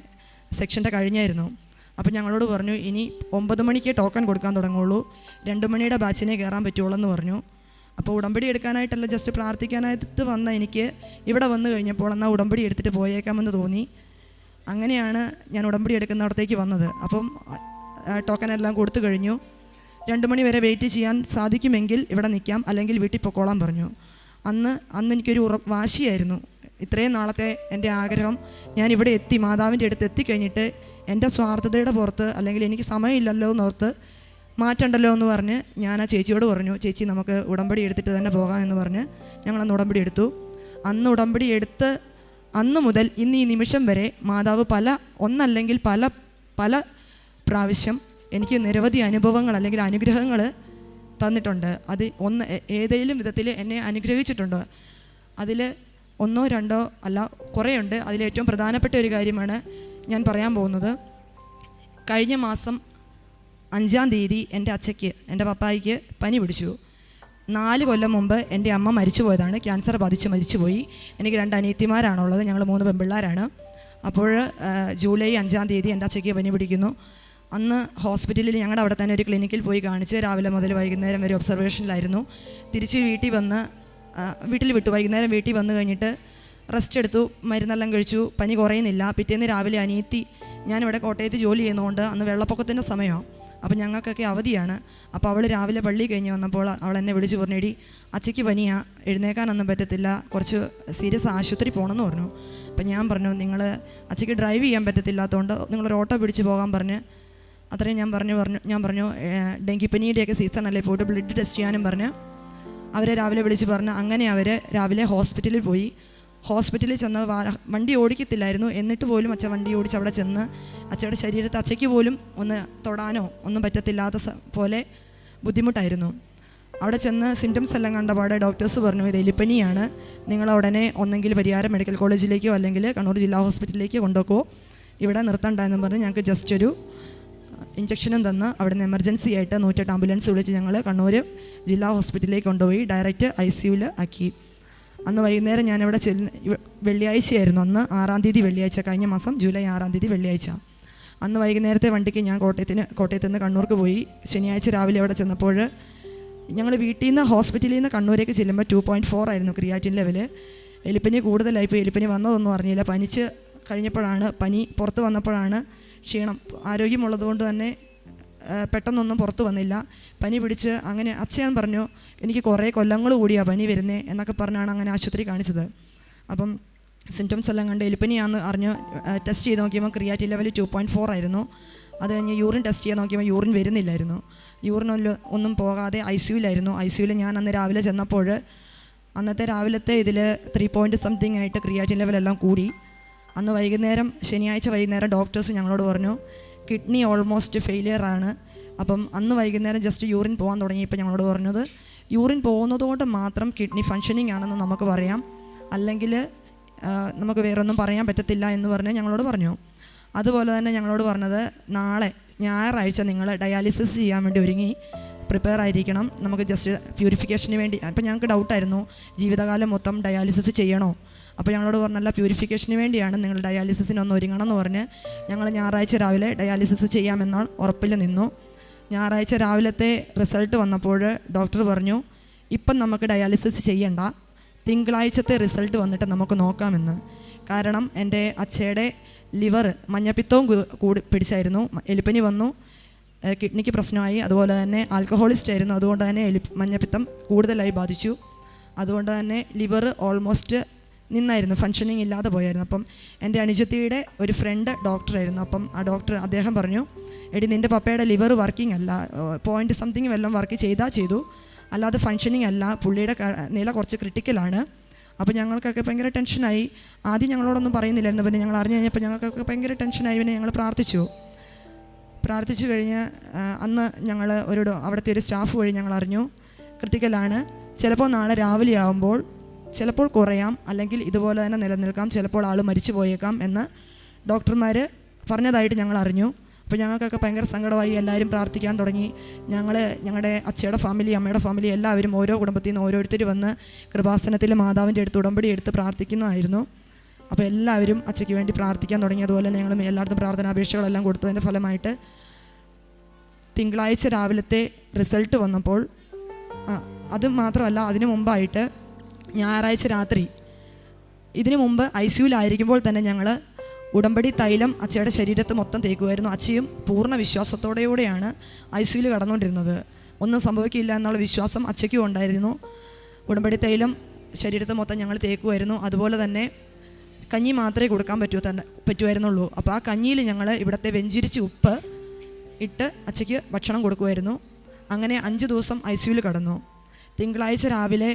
സെക്ഷൻ്റെ കഴിഞ്ഞായിരുന്നു. അപ്പോൾ ഞങ്ങളോട് പറഞ്ഞു, ഇനി 9 മണിക്ക് ടോക്കൺ കൊടുക്കാൻ തുടങ്ങുള്ളൂ, 2 മണിയുടെ ബാച്ചിനെ കയറാൻ പറ്റുള്ളൂ എന്ന് പറഞ്ഞു. അപ്പോൾ ഉടമ്പടി എടുക്കാനായിട്ടല്ല, ജസ്റ്റ് പ്രാർത്ഥിക്കാനായിട്ട് വന്ന എനിക്ക് ഇവിടെ വന്നു കഴിഞ്ഞപ്പോൾ എന്നാൽ ഉടമ്പടി എടുത്തിട്ട് പോയേക്കാമെന്ന് തോന്നി. അങ്ങനെയാണ് ഞാൻ ഉടമ്പടി എടുക്കുന്നിടത്തേക്ക് വന്നത്. അപ്പം ടോക്കൺ എല്ലാം കൊടുത്തു കഴിഞ്ഞു. 2 മണി വരെ വെയിറ്റ് ചെയ്യാൻ സാധിക്കുമെങ്കിൽ ഇവിടെ നിൽക്കാം, അല്ലെങ്കിൽ വീട്ടിൽ പൊക്കോളാൻ പറഞ്ഞു. അന്ന് എനിക്കൊരു വാശിയായിരുന്നു. ഇത്രയും നാളത്തെ എൻ്റെ ആഗ്രഹം ഞാൻ ഇവിടെ എത്തി, മാതാവിൻ്റെ അടുത്ത് എത്തിക്കഴിഞ്ഞിട്ട് എൻ്റെ സ്വാർത്ഥതയുടെ പുറത്ത്, അല്ലെങ്കിൽ എനിക്ക് സമയമില്ലല്ലോ എന്നോർത്ത് മാറ്റണ്ടല്ലോ എന്ന് പറഞ്ഞ് ഞാൻ ആ ചേച്ചിയോട് പറഞ്ഞു, ചേച്ചി നമുക്ക് ഉടമ്പടി എടുത്തിട്ട് തന്നെ പോകാം എന്ന് പറഞ്ഞ് ഞങ്ങളന്ന് ഉടമ്പടി എടുത്തു. അന്ന് ഉടമ്പടി എടുത്ത് അന്ന് മുതൽ ഇന്ന് ഈ നിമിഷം വരെ മാതാവ് ഒന്നല്ലെങ്കിൽ പല പ്രാവശ്യം എനിക്ക് നിരവധി അനുഭവങ്ങൾ അല്ലെങ്കിൽ അനുഗ്രഹങ്ങൾ തന്നിട്ടുണ്ട്. അത് ഏതെങ്കിലും വിധത്തിൽ എന്നെ അനുഗ്രഹിച്ചിട്ടുണ്ട്. അതിൽ 1 2 അല്ല കുറേയുണ്ട്. അതിലേറ്റവും പ്രധാനപ്പെട്ട ഒരു കാര്യമാണ് ഞാൻ പറയാൻ പോകുന്നത്. കഴിഞ്ഞ മാസം 5-ാം തീയതി എൻ്റെ അച്ഛയ്ക്ക്, എൻ്റെ പപ്പായിക്ക് പനി പിടിച്ചു. 4 കൊല്ലം മുമ്പ് എൻ്റെ അമ്മ മരിച്ചു പോയതാണ്, ക്യാൻസർ ബാധിച്ച് മരിച്ചുപോയി. എനിക്ക് 2 അനിയത്തിമാരാണുള്ളത്, ഞങ്ങൾ 3 പെൺപിള്ളേരാണ്. അപ്പോൾ ജൂലൈ 5-ാം തീയതി എൻ്റെ അച്ഛയ്ക്ക് പനി പിടിക്കുന്നു. അന്ന് ഹോസ്പിറ്റലിൽ ഞങ്ങളുടെ അവിടെ തന്നെ ഒരു ക്ലിനിക്കിൽ പോയി കാണിച്ച് രാവിലെ മുതൽ വൈകുന്നേരം വരെ ഒബ്സർവേഷനിലായിരുന്നു. തിരിച്ച് വീട്ടിൽ വിട്ടു. വൈകുന്നേരം വീട്ടിൽ വന്നു കഴിഞ്ഞിട്ട് റെസ്റ്റ് എടുത്തു, മരുന്നെല്ലാം കഴിച്ചു. പനി കുറയുന്നില്ല. പിറ്റേന്ന് രാവിലെ അനിയത്തി, ഞാനിവിടെ കോട്ടയത്ത് ജോലി ചെയ്യുന്നതുകൊണ്ട് അന്ന് വെള്ളപ്പൊക്കത്തിൻ്റെ സമയമാണ്, അപ്പോൾ ഞങ്ങൾക്കൊക്കെ അവധിയാണ്. അപ്പോൾ അവൾ രാവിലെ പള്ളി കഴിഞ്ഞ് വന്നപ്പോൾ അവൾ എന്നെ വിളിച്ച് പറഞ്ഞു, എടി അച്ഛയ്ക്ക് പനിയാ, എഴുന്നേക്കാനൊന്നും പറ്റത്തില്ല, കുറച്ച് സീരിയസ് ആശുപത്രി പോകണമെന്ന് പറഞ്ഞു. അപ്പം ഞാൻ പറഞ്ഞു, നിങ്ങൾ അച്ഛയ്ക്ക് ഡ്രൈവ് ചെയ്യാൻ പറ്റത്തില്ലാത്തതുകൊണ്ട് നിങ്ങളൊരു ഓട്ടോ പിടിച്ച് പോകാൻ പറഞ്ഞ്. അത്രയും ഞാൻ പറഞ്ഞു ഡെങ്കിപ്പനിയുടെയൊക്കെ സീസണല്ലേ, പോയിട്ട് ബ്ലഡ് ടെസ്റ്റ് ചെയ്യാനും പറഞ്ഞ് അവരെ രാവിലെ വിളിച്ച് പറഞ്ഞ്. അങ്ങനെ അവർ രാവിലെ ഹോസ്പിറ്റലിൽ പോയി. ഹോസ്പിറ്റലിൽ ചെന്ന് വണ്ടി ഓടിക്കത്തില്ലായിരുന്നു, എന്നിട്ട് പോലും അച്ഛൻ വണ്ടി ഓടിച്ച് അവിടെ ചെന്ന് അച്ഛയുടെ ശരീരത്തെ അച്ഛയ്ക്ക് പോലും ഒന്ന് തൊടാനോ ഒന്നും പറ്റത്തില്ലാത്ത പോലെ ബുദ്ധിമുട്ടായിരുന്നു. അവിടെ ചെന്ന് സിംറ്റംസ് എല്ലാം കണ്ടപാടെ ഡോക്ടേഴ്സ് പറഞ്ഞു, ഇത് എലിപ്പനിയാണ്, നിങ്ങൾ ഉടനെ ഒന്നെങ്കിൽ പരിയാരം മെഡിക്കൽ കോളേജിലേക്കോ അല്ലെങ്കിൽ കണ്ണൂർ ജില്ലാ ഹോസ്പിറ്റലിലേക്കോ കൊണ്ടുപോക്കോ, ഇവിടെ നിർത്തണ്ടെന്ന് പറഞ്ഞ് ഞങ്ങൾക്ക് ജസ്റ്റ് ഒരു ഇഞ്ചക്ഷനും തന്ന് അവിടുന്ന് എമർജൻസി ആയിട്ട് 108 ആംബുലൻസ് വിളിച്ച് ഞങ്ങൾ കണ്ണൂർ ജില്ലാ ഹോസ്പിറ്റലിലേക്ക് കൊണ്ടുപോയി ഡയറക്റ്റ് ICUവിൽ ആക്കി. അന്ന് വൈകുന്നേരം ഞാനിവിടെ വെള്ളിയാഴ്ചയായിരുന്നു, അന്ന് 6-ാം തീയതി വെള്ളിയാഴ്ച, കഴിഞ്ഞ മാസം ജൂലൈ 6-ാം തീയതി വെള്ളിയാഴ്ച. അന്ന് വൈകുന്നേരത്തെ വണ്ടിക്ക് ഞാൻ കോട്ടയത്ത് നിന്ന് കണ്ണൂർക്ക് പോയി. ശനിയാഴ്ച രാവിലെ അവിടെ ചെന്നപ്പോൾ ഞങ്ങൾ വീട്ടിൽ നിന്ന് ഹോസ്പിറ്റലിൽ നിന്ന് കണ്ണൂരേക്ക് ചെല്ലുമ്പോൾ 2.4 ആയിരുന്നു ക്രിയാറ്റിൻ ലെവൽ. എലിപ്പനി കൂടുതലായിപ്പോൾ. എലിപ്പനി വന്നതൊന്നും അറിഞ്ഞില്ല. പനിച്ച് കഴിഞ്ഞപ്പോഴാണ്, പനി പുറത്ത് വന്നപ്പോഴാണ് ക്ഷീണം. ആരോഗ്യമുള്ളതുകൊണ്ട് തന്നെ പെട്ടെന്നൊന്നും പുറത്ത് വന്നില്ല. പനി പിടിച്ച് അങ്ങനെ അച്ഛൻ പറഞ്ഞു, എനിക്ക് കുറേ കൊല്ലങ്ങൾ കൂടിയാണ് പനി വരുന്നത് എന്നൊക്കെ പറഞ്ഞാണ് അങ്ങനെ ആശുപത്രി കാണിച്ചത്. അപ്പം സിംറ്റംസ് എല്ലാം കണ്ട് എലിപ്പനിയാണെന്ന് അറിഞ്ഞു. ടെസ്റ്റ് ചെയ്ത് നോക്കിയപ്പോൾ ക്രിയാറ്റിൻ ലെവൽ 2.4 ആയിരുന്നു. അത് കഴിഞ്ഞ് യൂറിൻ ടെസ്റ്റ് ചെയ്ത് നോക്കിയപ്പോൾ യൂറിൻ വരുന്നില്ലായിരുന്നു. യൂറിൻ ഒന്നും പോകാതെ ICUവിലായിരുന്നു. ICUവിൽ ഞാൻ അന്ന് രാവിലെ ചെന്നപ്പോൾ അന്നത്തെ രാവിലത്തെ ഇതിൽ 3 ആയിട്ട് ക്രിയാറ്റിൻ ലെവലെല്ലാം കൂടി. അന്ന് വൈകുന്നേരം, ശനിയാഴ്ച വൈകുന്നേരം ഡോക്ടേഴ്സ് ഞങ്ങളോട് പറഞ്ഞു, കിഡ്നി ഓൾമോസ്റ്റ് ഫെയിലിയറാണ്. അപ്പം അന്ന് വൈകുന്നേരം ജസ്റ്റ് യൂറിൻ പോകാൻ തുടങ്ങിയപ്പോൾ ഞങ്ങളോട് പറഞ്ഞത്, യൂറിൻ പോകുന്നതുകൊണ്ട് മാത്രം കിഡ്നി ഫങ്ഷനിങ് ആണെന്ന് നമുക്ക് പറയാം, അല്ലെങ്കിൽ നമുക്ക് വേറൊന്നും പറയാൻ പറ്റത്തില്ല എന്ന് പറഞ്ഞ് ഞങ്ങളോട് പറഞ്ഞു. അതുപോലെ തന്നെ ഞങ്ങളോട് പറഞ്ഞത്, നാളെ ഞായറാഴ്ച നിങ്ങൾ ഡയാലിസിസ് ചെയ്യാൻ വേണ്ടി പ്രിപ്പയർ ആയിരിക്കണം, നമുക്ക് ജസ്റ്റ് പ്യൂരിഫിക്കേഷന് വേണ്ടി. അപ്പം ഞങ്ങൾക്ക് ഡൗട്ടായിരുന്നു, ജീവിതകാലം മൊത്തം ഡയാലിസിസ് ചെയ്യണോ? അപ്പോൾ ഞങ്ങളോട് പറഞ്ഞല്ല, പ്യൂരിഫിക്കേഷന് വേണ്ടിയാണ്, നിങ്ങൾ ഡയാലിസിസിന് ഒന്ന് ഒരുങ്ങണം എന്ന് പറഞ്ഞ് ഞങ്ങൾ ഞായറാഴ്ച രാവിലെ ഡയാലിസിസ് ചെയ്യാമെന്നാണ് ഉറപ്പിൽ നിന്നു. ഞായറാഴ്ച രാവിലത്തെ റിസൾട്ട് വന്നപ്പോൾ ഡോക്ടർ പറഞ്ഞു, ഇപ്പം നമുക്ക് ഡയാലിസിസ് ചെയ്യണ്ട, തിങ്കളാഴ്ചത്തെ റിസൾട്ട് വന്നിട്ട് നമുക്ക് നോക്കാമെന്ന്. കാരണം എൻ്റെ അച്ഛയുടെ ലിവർ മഞ്ഞപ്പിത്തവും കൂടി പിടിച്ചായിരുന്നു. എലിപ്പനി വന്നു, കിഡ്നിക്ക് പ്രശ്നമായി, അതുപോലെ തന്നെ ആൽക്കഹോളിസ്റ്റ് ആയിരുന്നു. അതുകൊണ്ട് തന്നെ മഞ്ഞപ്പിത്തം കൂടുതലായി ബാധിച്ചു. അതുകൊണ്ട് തന്നെ ലിവർ ഓൾമോസ്റ്റ് നിന്നായിരുന്നു, ഫങ്ഷനിങ് ഇല്ലാതെ പോയായിരുന്നു. അപ്പം എൻ്റെ അനുജത്തിയുടെ ഒരു ഫ്രണ്ട് ഡോക്ടറായിരുന്നു. അപ്പം ആ ഡോക്ടർ അദ്ദേഹം പറഞ്ഞു, എടി നിൻ്റെ പപ്പയുടെ ലിവർ വർക്കിംഗ് അല്ല, .something വല്ലതും വർക്ക് ചെയ്തു, അല്ലാതെ ഫങ്ഷനിങ് അല്ല, പുള്ളിയുടെ നില കുറച്ച് ക്രിട്ടിക്കലാണ്. അപ്പോൾ ഞങ്ങൾക്കൊക്കെ ഭയങ്കര ടെൻഷനായി. ആദ്യം ഞങ്ങളോടൊന്നും പറയുന്നില്ലായിരുന്നു, പിന്നെ ഞങ്ങൾ അറിഞ്ഞു കഴിഞ്ഞപ്പോൾ ഞങ്ങൾക്കൊക്കെ ഭയങ്കര ടെൻഷനായി. പിന്നെ ഞങ്ങൾ പ്രാർത്ഥിച്ചു കഴിഞ്ഞ് അന്ന് ഞങ്ങൾ അവിടുത്തെ ഒരു സ്റ്റാഫ് വഴി ഞങ്ങൾ അറിഞ്ഞു ക്രിട്ടിക്കലാണ്, ചിലപ്പോൾ നാളെ രാവിലെ ആകുമ്പോൾ ചിലപ്പോൾ കുറയാം, അല്ലെങ്കിൽ ഇതുപോലെ തന്നെ നിലനിൽക്കാം, ചിലപ്പോൾ ആൾ മരിച്ചു പോയേക്കാം എന്ന് ഡോക്ടർമാർ പറഞ്ഞതായിട്ട് ഞങ്ങൾ അറിഞ്ഞു. അപ്പോൾ ഞങ്ങൾക്കൊക്കെ ഭയങ്കര സങ്കടമായി. എല്ലാവരും പ്രാർത്ഥിക്കാൻ തുടങ്ങി. ഞങ്ങളുടെ അച്ഛയുടെ ഫാമിലി, അമ്മയുടെ ഫാമിലി എല്ലാവരും ഓരോ കുടുംബത്തിൽ നിന്ന് ഓരോരുത്തർ വന്ന് കൃപാസനത്തിൽ മാതാവിൻ്റെ അടുത്ത് ഉടമ്പടി എടുത്ത് പ്രാർത്ഥിക്കുന്നതായിരുന്നു. അപ്പോൾ എല്ലാവരും അച്ഛയ്ക്ക് വേണ്ടി പ്രാർത്ഥിക്കാൻ തുടങ്ങി. അതുപോലെ തന്നെ ഞങ്ങൾ എല്ലായിടത്തും പ്രാർത്ഥനാപേക്ഷകളെല്ലാം കൊടുത്തതിൻ്റെ ഫലമായിട്ട് തിങ്കളാഴ്ച രാവിലത്തെ റിസൾട്ട് വന്നപ്പോൾ, അത് മാത്രമല്ല അതിനു മുമ്പായിട്ട് ഞായറാഴ്ച രാത്രി, ഇതിനു മുമ്പ് ICUവിലായിരിക്കുമ്പോൾ തന്നെ ഞങ്ങൾ ഉടമ്പടി തൈലം അച്ഛയുടെ ശരീരത്ത് മൊത്തം തേക്കുമായിരുന്നു. അച്ഛയും പൂർണ്ണ വിശ്വാസത്തോടെയാണ് ICUവിൽ കടന്നുകൊണ്ടിരുന്നത്. ഒന്നും സംഭവിക്കില്ല എന്നുള്ള വിശ്വാസം അച്ഛയ്ക്കും ഉണ്ടായിരുന്നു. ഉടമ്പടി തൈലം ശരീരത്ത് മൊത്തം ഞങ്ങൾ തേക്കുമായിരുന്നു. അതുപോലെ തന്നെ കഞ്ഞി മാത്രമേ കൊടുക്കാൻ പറ്റുമായിരുന്നുള്ളൂ. അപ്പോൾ ആ കഞ്ഞിയിൽ ഞങ്ങൾ ഇവിടുത്തെ വെഞ്ചിരിച്ച് ഉപ്പ് ഇട്ട് അച്ഛയ്ക്ക് ഭക്ഷണം കൊടുക്കുമായിരുന്നു. അങ്ങനെ 5 ദിവസം ICUവിൽ കടന്നു. തിങ്കളാഴ്ച രാവിലെ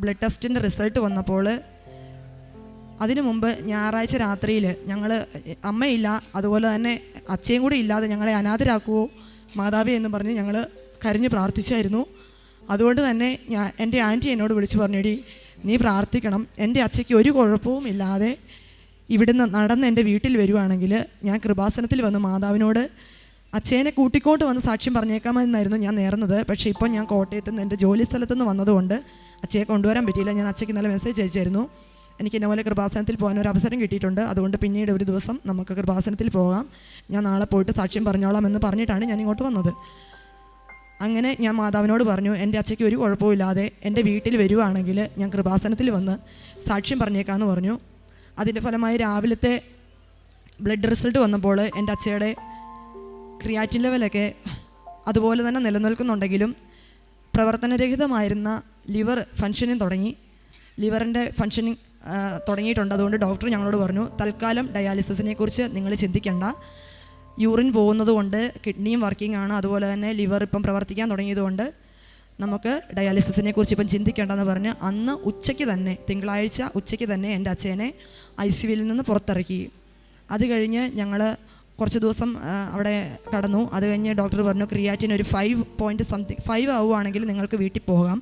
ബ്ലഡ് ടെസ്റ്റിൻ്റെ റിസൾട്ട് വന്നപ്പോൾ അതിനു മുമ്പ് ഞായറാഴ്ച രാത്രിയിൽ ഞങ്ങൾ അമ്മയില്ല, അതുപോലെ തന്നെ അച്ഛയും കൂടി ഇല്ലാതെ ഞങ്ങളെ അനാഥരാക്കുമോ മാതാവേ എന്ന് പറഞ്ഞ് ഞങ്ങൾ കരഞ്ഞ് പ്രാർത്ഥിച്ചായിരുന്നു. അതുകൊണ്ട് തന്നെ എൻ്റെ ആൻറ്റി എന്നോട് വിളിച്ച് പറഞ്ഞെടി, നീ പ്രാർത്ഥിക്കണം, എൻ്റെ അച്ഛയ്ക്ക് ഒരു കുഴപ്പവും ഇല്ലാതെ ഇവിടുന്ന് നടന്ന് എൻ്റെ വീട്ടിൽ വരുവാണെങ്കിൽ ഞാൻ കൃപാസനത്തിൽ വന്ന് മാതാവിനോട് അച്ഛനെ കൂട്ടിക്കോട്ട് വന്ന് സാക്ഷ്യം പറഞ്ഞേക്കാമെന്നായിരുന്നു ഞാൻ നേർന്നത്. പക്ഷേ ഇപ്പോൾ ഞാൻ കോട്ടയത്ത് നിന്ന് എൻ്റെ ജോലി സ്ഥലത്തു നിന്ന് വന്നതുകൊണ്ട് അച്ഛയെ കൊണ്ടുവരാൻ പറ്റിയില്ല. ഞാൻ അച്ഛയ്ക്ക് നല്ല മെസ്സേജ് അയച്ചായിരുന്നു, എനിക്ക് ഇന്നപോലെ കൃപാസനത്തിൽ പോകാൻ ഒരു അവസരം കിട്ടിയിട്ടുണ്ട്, അതുകൊണ്ട് പിന്നീട് ഒരു ദിവസം നമുക്ക് കൃപാസനത്തിൽ പോകാം, ഞാൻ നാളെ പോയിട്ട് സാക്ഷ്യം പറഞ്ഞോളാം എന്ന് പറഞ്ഞിട്ടാണ് ഞാൻ ഇങ്ങോട്ട് വന്നത്. അങ്ങനെ ഞാൻ മാതാവിനോട് പറഞ്ഞു, എൻ്റെ അച്ഛയ്ക്ക് ഒരു കുഴപ്പമില്ലാതെ എൻ്റെ വീട്ടിൽ വരുവാണെങ്കിൽ ഞാൻ കൃപാസനത്തിൽ വന്ന് സാക്ഷ്യം പറഞ്ഞേക്കാമെന്ന് പറഞ്ഞു. അതിൻ്റെ ഫലമായി രാവിലത്തെ ബ്ലഡ് റിസൾട്ട് വന്നപ്പോൾ എൻ്റെ അച്ഛയുടെ ക്രിയാറ്റിൻ ലെവലൊക്കെ അതുപോലെ തന്നെ നിലനിൽക്കുന്നുണ്ടെങ്കിലും പ്രവർത്തനരഹിതമായിരുന്ന ലിവർ ഫങ്ഷനിങ് തുടങ്ങി. ലിവറിൻ്റെ ഫങ്ഷനിങ് തുടങ്ങിയിട്ടുണ്ട്. അതുകൊണ്ട് ഡോക്ടർ ഞങ്ങളോട് പറഞ്ഞു, തൽക്കാലം ഡയാലിസിസിനെ കുറിച്ച് നിങ്ങൾ ചിന്തിക്കേണ്ട, യൂറിൻ പോകുന്നത് കൊണ്ട് കിഡ്നിയും വർക്കിംഗ് ആണ്, അതുപോലെ തന്നെ ലിവർ ഇപ്പം പ്രവർത്തിക്കാൻ തുടങ്ങിയതുകൊണ്ട് നമുക്ക് ഡയാലിസിസിനെ കുറിച്ച് ഇപ്പം ചിന്തിക്കേണ്ടെന്ന് പറഞ്ഞ് അന്ന് ഉച്ചയ്ക്ക് തന്നെ, തിങ്കളാഴ്ച ഉച്ചയ്ക്ക് തന്നെ എൻ്റെ അച്ഛനെ ICUവിൽ നിന്ന് പുറത്തിറക്കി. അത് കഴിഞ്ഞ് ഞങ്ങൾ കുറച്ച് ദിവസം അവിടെ കടന്നു. അത് കഴിഞ്ഞ് ഡോക്ടർ പറഞ്ഞു, ക്രിയാറ്റിൻ ഒരു 5 ആവുകയാണെങ്കിൽ നിങ്ങൾക്ക് വീട്ടിൽ പോകാം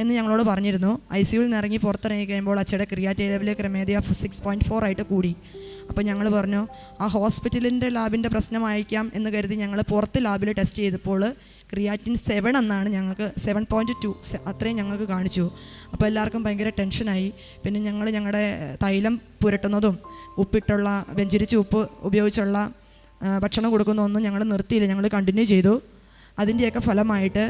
എന്ന് ഞങ്ങളോട് പറഞ്ഞിരുന്നു. ICUവിൽ നിന്ന് ഇറങ്ങി പുറത്തിറങ്ങി കഴിയുമ്പോൾ അച്ഛയുടെ ക്രിയാറ്റിൻ ലെവൽ ക്രമേണ 6.4 ആയിട്ട് കൂടി. അപ്പോൾ ഞങ്ങൾ പറഞ്ഞു, ആ ഹോസ്പിറ്റലിൻ്റെ ലാബിൻ്റെ പ്രശ്നമായിരിക്കാം എന്ന് കരുതി ഞങ്ങൾ പുറത്ത് ലാബിൽ ടെസ്റ്റ് ചെയ്തപ്പോൾ ക്രിയാറ്റിൻ 7 എന്നാണ്, ഞങ്ങൾക്ക് 7.2 അത്രയും ഞങ്ങൾക്ക് കാണിച്ചു. അപ്പോൾ എല്ലാവർക്കും ഭയങ്കര ടെൻഷനായി. പിന്നെ ഞങ്ങളുടെ തൈലം പുരട്ടുന്നതും ഉപ്പിട്ടുള്ള വെഞ്ചിരിച്ച് ഉപ്പ് ഉപയോഗിച്ചുള്ള ഭക്ഷണം കൊടുക്കുന്നതൊന്നും ഞങ്ങൾ നിർത്തിയില്ല, ഞങ്ങൾ കണ്ടിന്യൂ ചെയ്തു. അതിൻ്റെയൊക്കെ ഫലമായിട്ട്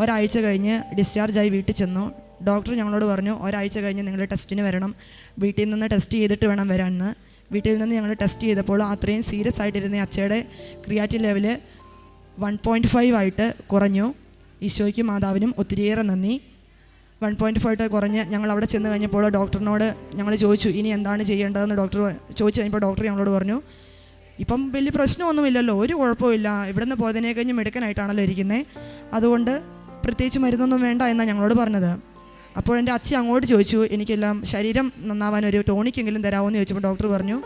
ഒരാഴ്ച കഴിഞ്ഞ് ഡിസ്ചാർജായി വീട്ടിൽ ചെന്നു. ഡോക്ടർ ഞങ്ങളോട് പറഞ്ഞു, ഒരാഴ്ച കഴിഞ്ഞ് നിങ്ങൾ ടെസ്റ്റിന് വരണം, വീട്ടിൽ നിന്ന് ടെസ്റ്റ് ചെയ്തിട്ട് വേണം വരാമെന്ന്. വീട്ടിൽ നിന്ന് ഞങ്ങൾ ടെസ്റ്റ് ചെയ്തപ്പോൾ അത്രയും സീരിയസ് ആയിട്ടിരുന്ന അച്ഛയുടെ ക്രിയാറ്റിൻ ലെവൽ 1.5 ആയിട്ട് കുറഞ്ഞു. ഈശോയ്ക്കും മാതാവിനും ഒത്തിരിയേറെ നന്ദി. 1.5 ആയിട്ട് കുറഞ്ഞ് ഞങ്ങൾ അവിടെ ചെന്ന് കഴിഞ്ഞപ്പോൾ ഡോക്ടറിനോട് ഞങ്ങൾ ചോദിച്ചു, ഇനി എന്താണ് ചെയ്യേണ്ടതെന്ന് ഡോക്ടർ ചോദിച്ചു കഴിഞ്ഞപ്പോൾ ഡോക്ടർ ഞങ്ങളോട് പറഞ്ഞു, ഇപ്പം വലിയ പ്രശ്നമൊന്നുമില്ലല്ലോ, ഒരു കുഴപ്പമില്ല, ഇവിടെ നിന്ന് പോയതിനെ കഴിഞ്ഞ് മെടുക്കാനായിട്ടാണല്ലോ ഇരിക്കുന്നത്, അതുകൊണ്ട് പ്രത്യേകിച്ച് മരുന്നൊന്നും വേണ്ട എന്നാണ് ഞങ്ങളോട് പറഞ്ഞത്. അപ്പോൾ എൻ്റെ അച്ഛൻ അങ്ങോട്ട് ചോദിച്ചു, എനിക്കെല്ലാം ശരീരം നന്നാവാൻ ഒരു ടോണിക്കെങ്കിലും തരാമോയെന്ന് ചോദിച്ചപ്പോൾ ഡോക്ടർ പറഞ്ഞു,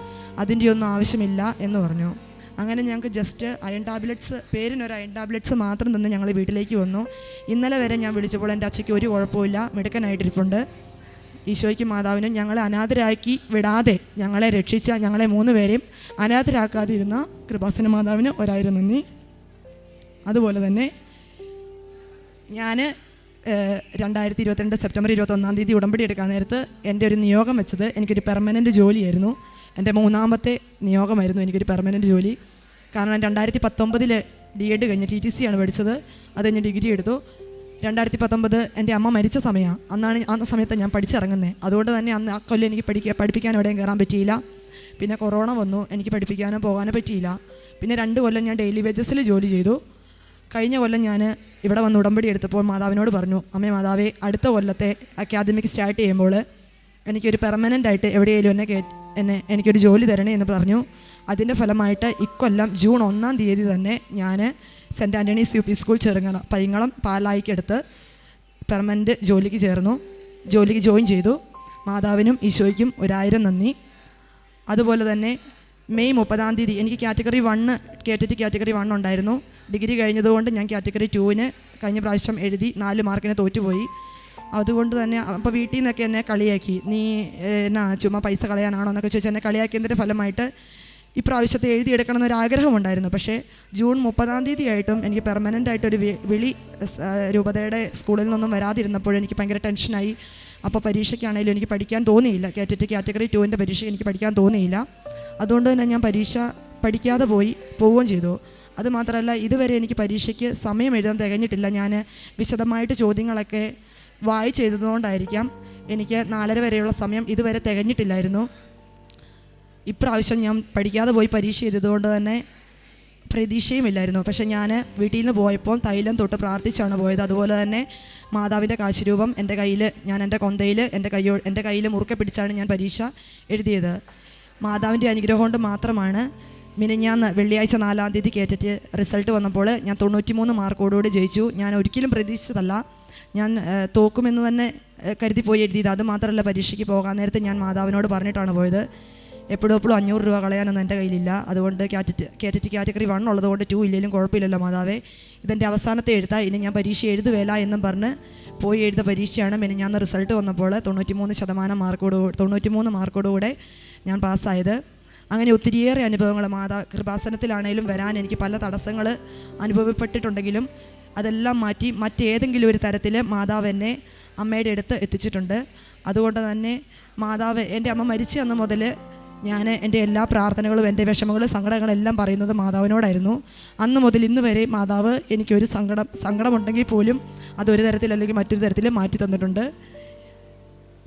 അതിൻ്റെ ഒന്നും ആവശ്യമില്ല എന്ന് പറഞ്ഞു. അങ്ങനെ ഞങ്ങൾക്ക് ജസ്റ്റ് അയൺ ടാബ്ലറ്റ്സ്, പേരിനൊരു അയൺ ടാബ്ലറ്റ്സ് മാത്രം തന്ന് ഞങ്ങൾ വീട്ടിലേക്ക് വന്നു. ഇന്നലെ വരെ ഞാൻ വിളിച്ചപ്പോൾ എൻ്റെ അച്ഛയ്ക്ക് ഒരു കുഴപ്പമില്ല, മിടുക്കനായിട്ടിരിപ്പുണ്ട്. ഈശോയ്ക്കും മാതാവിനും ഞങ്ങളെ അനാഥരാക്കി വിടാതെ ഞങ്ങളെ രക്ഷിച്ച, ഞങ്ങളെ 3 പേരെയും അനാഥരാക്കാതിരുന്ന കൃപാസന മാതാവിന് 1000 നന്ദി. അതുപോലെ തന്നെ ഞാൻ 2022 സെപ്റ്റംബർ 21 ഉടമ്പടി എടുക്കാൻ നേരത്ത് എൻ്റെ ഒരു നിയോഗം വെച്ചത് എനിക്കൊരു പെർമനൻറ്റ് ജോലിയായിരുന്നു. എൻ്റെ 3ാമത്തെ നിയോഗമായിരുന്നു എനിക്കൊരു പെർമനൻറ്റ് ജോലി. കാരണം 2019 D.Ed കഴിഞ്ഞ് TTC ആണ് പഠിച്ചത്, അത് കഴിഞ്ഞ് ഡിഗ്രി എടുത്തു. 2019 എൻ്റെ അമ്മ മരിച്ച സമയമാണ്, ആ സമയത്ത് ഞാൻ പഠിച്ചിറങ്ങുന്നത്. അതുകൊണ്ട് തന്നെ അന്ന് ആ കൊല്ലം എനിക്ക് പഠിപ്പിക്കാൻ എവിടെയും കയറാൻ പറ്റിയില്ല. പിന്നെ കൊറോണ വന്നു, എനിക്ക് പഠിപ്പിക്കാനോ പോകാനോ പറ്റിയില്ല. പിന്നെ 2 കൊല്ലം ഞാൻ ഡെയിലി വേജസിൽ ജോലി ചെയ്തു. കഴിഞ്ഞ കൊല്ലം ഞാൻ ഇവിടെ വന്ന് ഉടമ്പടി എടുത്തപ്പോൾ മാതാവിനോട് പറഞ്ഞു, അമ്മേ മാതാവേ, അടുത്ത കൊല്ലത്തെ അക്കാദമിക് സ്റ്റാർട്ട് ചെയ്യുമ്പോൾ എനിക്കൊരു പെർമനൻ്റ് ആയിട്ട് എവിടെയെങ്കിലും എനിക്കൊരു ജോലി തരണേ എന്ന് പറഞ്ഞു. അതിൻ്റെ ഫലമായിട്ട് ഇക്കൊല്ലം ജൂൺ 1-ാം തീയതി തന്നെ ഞാൻ സെൻറ്റ് ആൻ്റണീസ് UP സ്കൂൾ ചെറുങ്ങണ പൈങ്ങളം പാലായിക്കെടുത്ത് പെർമനൻറ്റ് ജോലിക്ക് ചേർന്നു. ജോലിക്ക് ജോയിൻ ചെയ്തു. മാതാവിനും ഈശോയ്ക്കും 1000 നന്ദി. അതുപോലെ തന്നെ മെയ് 30-ാം തീയതി എനിക്ക് കാറ്റഗറി 1 കേട്ടിട്ട് കാറ്റഗറി 1 ഉണ്ടായിരുന്നു. ഡിഗ്രി കഴിഞ്ഞതുകൊണ്ട് ഞാൻ കാറ്റഗറി 2-ന് കഴിഞ്ഞ പ്രാവശ്യം എഴുതി 4 മാർക്കിന് തോറ്റുപോയി. അതുകൊണ്ട് തന്നെ അപ്പോൾ വീട്ടിൽ നിന്നൊക്കെ എന്നെ കളിയാക്കി, നീ എന്നാ ചുമ്മാ പൈസ കളയാനാണോ എന്നൊക്കെ ചോദിച്ചാൽ എന്നെ കളിയാക്കിയതിൻ്റെ ഫലമായിട്ട് ഇപ്രാവശ്യത്തെ എഴുതിയെടുക്കണം എന്നൊരാഗ്രഹമുണ്ടായിരുന്നു. പക്ഷേ ജൂൺ 30-ാം തീയതി ആയിട്ടും എനിക്ക് പെർമനൻ്റ് ആയിട്ടൊരു വിളി രൂപതയുടെ സ്കൂളിൽ നിന്നും വരാതിരുന്നപ്പോൾ എനിക്ക് ഭയങ്കര ടെൻഷനായി. അപ്പോൾ പരീക്ഷയ്ക്കാണെങ്കിലും എനിക്ക് പഠിക്കാൻ തോന്നിയില്ല. കാറ്റഗറി 2-ൻ്റെ പരീക്ഷ എനിക്ക് പഠിക്കാൻ തോന്നിയില്ല. അതുകൊണ്ട് തന്നെ ഞാൻ പരീക്ഷ പഠിക്കാതെ പോവുകയും ചെയ്തു. അതുമാത്രമല്ല, ഇതുവരെ എനിക്ക് പരീക്ഷയ്ക്ക് സമയം എഴുതാൻ തികഞ്ഞിട്ടില്ല. ഞാൻ വിശദമായിട്ട് ചോദ്യങ്ങളൊക്കെ വായിച്ചെഴുതുന്നതുകൊണ്ടായിരിക്കാം എനിക്ക് 4:30 വരെയുള്ള സമയം ഇതുവരെ തികഞ്ഞിട്ടില്ലായിരുന്നു. ഇപ്രാവശ്യം ഞാൻ പഠിക്കാതെ പോയി പരീക്ഷ എഴുതിയതുകൊണ്ട് തന്നെ പ്രതീക്ഷയുമില്ലായിരുന്നു. പക്ഷെ ഞാൻ വീട്ടിൽ നിന്ന് പോയപ്പോൾ തൈലം തൊട്ട് പ്രാർത്ഥിച്ചാണ് പോയത്. അതുപോലെ തന്നെ മാതാവിൻ്റെ കാശുരൂപം എൻ്റെ കയ്യിൽ, ഞാൻ എൻ്റെ കൊന്തയിൽ എൻ്റെ കയ്യിൽ മുറുക്കെ പിടിച്ചാണ് ഞാൻ പരീക്ഷ എഴുതിയത്. മാതാവിൻ്റെ അനുഗ്രഹം കൊണ്ട് മാത്രമാണ് മിനിഞ്ഞാന്ന് വെള്ളിയാഴ്ച 4-ാം തീയതി കേറ്റിട്ട് റിസൾട്ട് വന്നപ്പോൾ ഞാൻ 93 മാർക്കോടുകൂടി ജയിച്ചു. ഞാൻ ഒരിക്കലും പ്രതീക്ഷിച്ചതല്ല, ഞാൻ തോക്കുമെന്ന് തന്നെ കരുതി പോയി എഴുതിയത്. അത് മാത്രമല്ല, പരീക്ഷയ്ക്ക് പോകാൻ നേരത്തെ ഞാൻ മാതാവിനോട് പറഞ്ഞിട്ടാണ് പോയത്, എപ്പോഴും 500 രൂപ കളയാനൊന്നും എൻ്റെ കയ്യിലില്ല, അതുകൊണ്ട് കേറ്ററ്റ് കാറ്റഗറി 1 ഉള്ളതുകൊണ്ട് 2 ഇല്ലെങ്കിലും കുഴപ്പമില്ലല്ലോ മാതാവേ, ഇതെൻ്റെ അവസാനത്തെ എഴുത്താ, ഇനി ഞാൻ പരീക്ഷ എഴുതുവേല എന്നും പറഞ്ഞ് പോയി എഴുത പരീക്ഷയാണ്. മിനിഞ്ഞാന്ന് റിസൾട്ട് വന്നപ്പോൾ 93 മാർക്കോടുകൂടെ ഞാൻ പാസ്സായത്. അങ്ങനെ ഒത്തിരിയേറെ അനുഭവങ്ങൾ കൃപാസനത്തിലാണേലും വരാൻ എനിക്ക് പല തടസ്സങ്ങൾ അനുഭവപ്പെട്ടിട്ടുണ്ടെങ്കിലും അതെല്ലാം മാറ്റി മറ്റേതെങ്കിലും ഒരു തരത്തിൽ മാതാവ് എന്നെ അമ്മയുടെ അടുത്ത് എത്തിച്ചിട്ടുണ്ട്. അതുകൊണ്ട് തന്നെ മാതാവ്, എൻ്റെ അമ്മ മരിച്ചു അന്ന് മുതൽ ഞാൻ എൻ്റെ എല്ലാ പ്രാർത്ഥനകളും, എൻ്റെ വിഷമങ്ങളും സങ്കടങ്ങളെല്ലാം പറയുന്നത് മാതാവിനോടായിരുന്നു. അന്ന് മുതൽ ഇന്ന് വരെ മാതാവ് എനിക്കൊരു സങ്കടമുണ്ടെങ്കിൽ പോലും അതൊരു തരത്തിൽ അല്ലെങ്കിൽ മറ്റൊരു തരത്തിൽ മാറ്റി തന്നിട്ടുണ്ട്.